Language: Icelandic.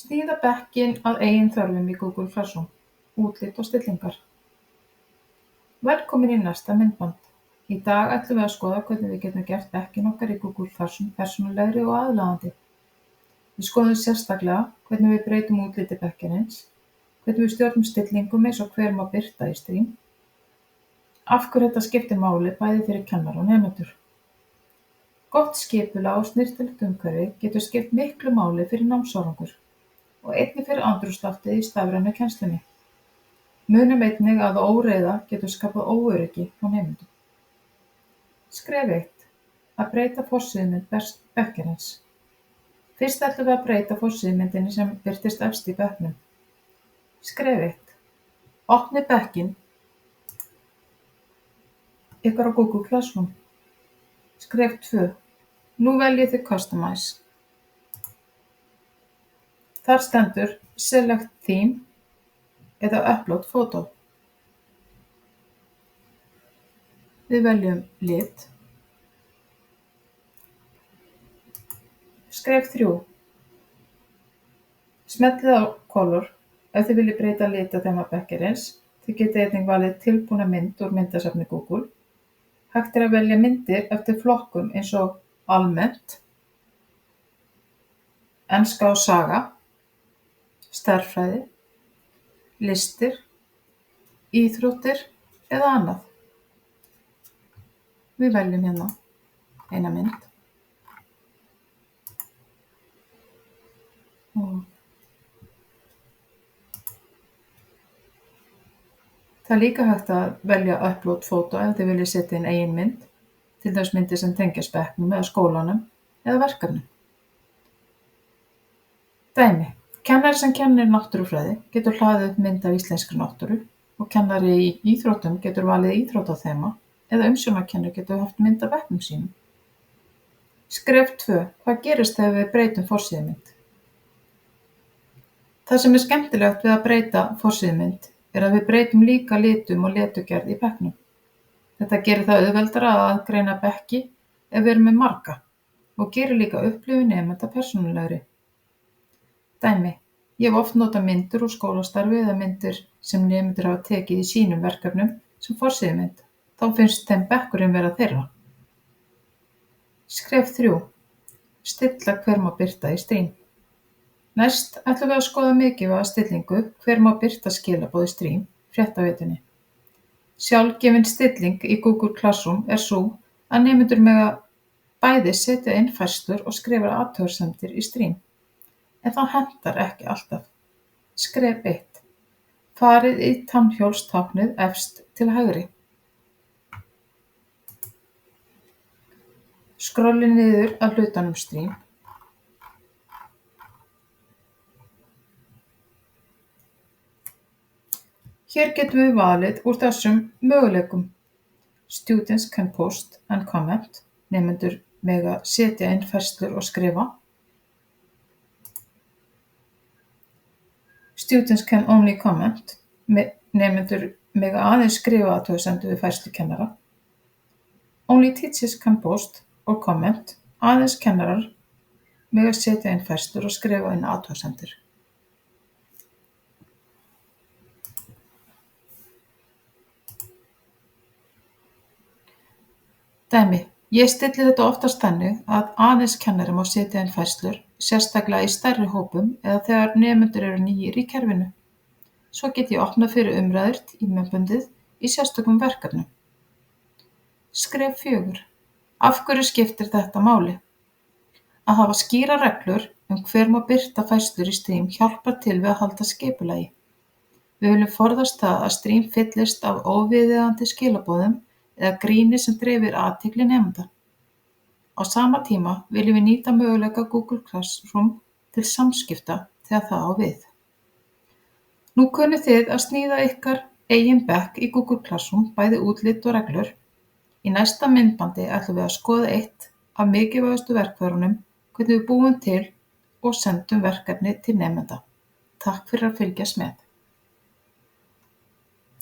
Sníða bekkinn að eigin þörfum í Google Classroom. Útlit og stillingar. Velkomin í næsta myndband. Í dag ætlum við að skoða hvernig við getum gert bekkinn okkar í Google Classroom persónulegri og aðlaðandi. Við skoðum sérstaklega hvernig við breytum útliti bekkjarins, hvernig við stjórnum stillingum eins og hver má birta í Stream, af hverju þetta skiptir máli bæði fyrir kennara og nemendur. Gott skipulag og snyrtilegt umhverfi getur skipt miklu máli fyrir námsárangur og einnig fyrir andrúmsloftið í stafrænu kennslunni. Munum einnig að óreiða getur skapað óöryggi hjá nemendum. Skref 1. Að breyta forsíðumynd bekkjarins. Fyrst ætlum við að breyta forsíðumyndinni sem birtist efst í bekknum. Skref 1. Opnið bekkinn ykkar á Google Classroom. Skref 2. Nú veljið þið Customize. Þar stendur Select Theme eða Upload Photo. Við veljum lit. Skref 3. Smellið á Color ef þið viljið breyta litaþema bekkjarins. Þið getið einnig valið tilbúna mynd úr myndasafni Google. Hægt að velja myndir eftir flokkum eins og almennt, enska og saga, stærðfræði, listir, íþróttir eða annað. Við veljum hérna eina mynd. Það er líka hægt að velja Upload Photo ef þið viljið setja inn eigin mynd, til dæmis myndir sem tengjast bekknum eða skólanum eða verkefnum. Dæmi. Kennari sem kennir náttúrufræði getur hlaðið upp mynd af íslenskri náttúru og kennari í íþróttum getur valið íþróttaþema eða umsjónarkennari getur haft mynd af bekknum sínum. Skref 2. Hvað gerist þegar við breytum forsíðumynd? Það sem er skemmtilegt við að breyta forsíðumynd er að við breytum líka litum og leturgerð í bekknum. Þetta gerir það auðveldara að aðgreina bekki ef við erum með marga og gerir líka upplifun nemenda persónulegri. Dæmi. Ég hef oft notað myndir úr skólastarfi eða myndir sem nemendur hafa tekið í sínum verkefnum sem forsíðumynd. Þá finnst þeim bekkurinn vera þeirra. Skref 3. Stilla hver má birta í Stream. Næst ætlum við að skoða mikilvæga stillingu hver má birta skilaboð í Stream, fréttaveitunni. Sjálfgefin stilling í Google Classroom er sú að nemendur mega bæði setja inn færslur og skrifa athugasemdir í Stream. En það hentar ekki alltaf. Skref 1. Farið í tannhjólstáknið efst til hægri. Skrollið niður að hlutanum Stream. Hér getum við valið úr þessum möguleikum. Students can post and comment. Nemendur mega setja inn færslur og skrifa. Students can only comment. Nemendur mega aðeins skrifa athugasemdir við færslukennara. Only teachers can post or comment. Aðeins kennarar mega setja inn færslur og skrifa inn athugasemdir. Dæmi. Ég stilli þetta oftast þannig að aðeins kennari má setja inn færslur, sérstaklega í stærri hópum eða þegar nemendur eru nýir í kerfinu. Svo get ég opnað fyrir umræður tímabundið í sérstökum verkefnum. Skref 4. Af hverju skiptir þetta máli? Að hafa skýrar reglur hver má birta færslur í Stream hjálpar til við að halda skipulagi. Við viljum forðast það að Stream fyllist af óviðeigandi skilaboðum eða gríni sem dreifir athygli nemenda. Á sama tíma viljum við nýta möguleika Google Classroom til samskipta þegar það á við. Nú kunnið þið að sníða ykkar eigin bekk í Google Classroom bæði útlit og reglur. Í næsta myndbandi ætlum við að skoða eitt af mikilvægustu verkfærunum hvernig við búum til og sendum verkefni til nemenda. Takk fyrir að fylgjast með.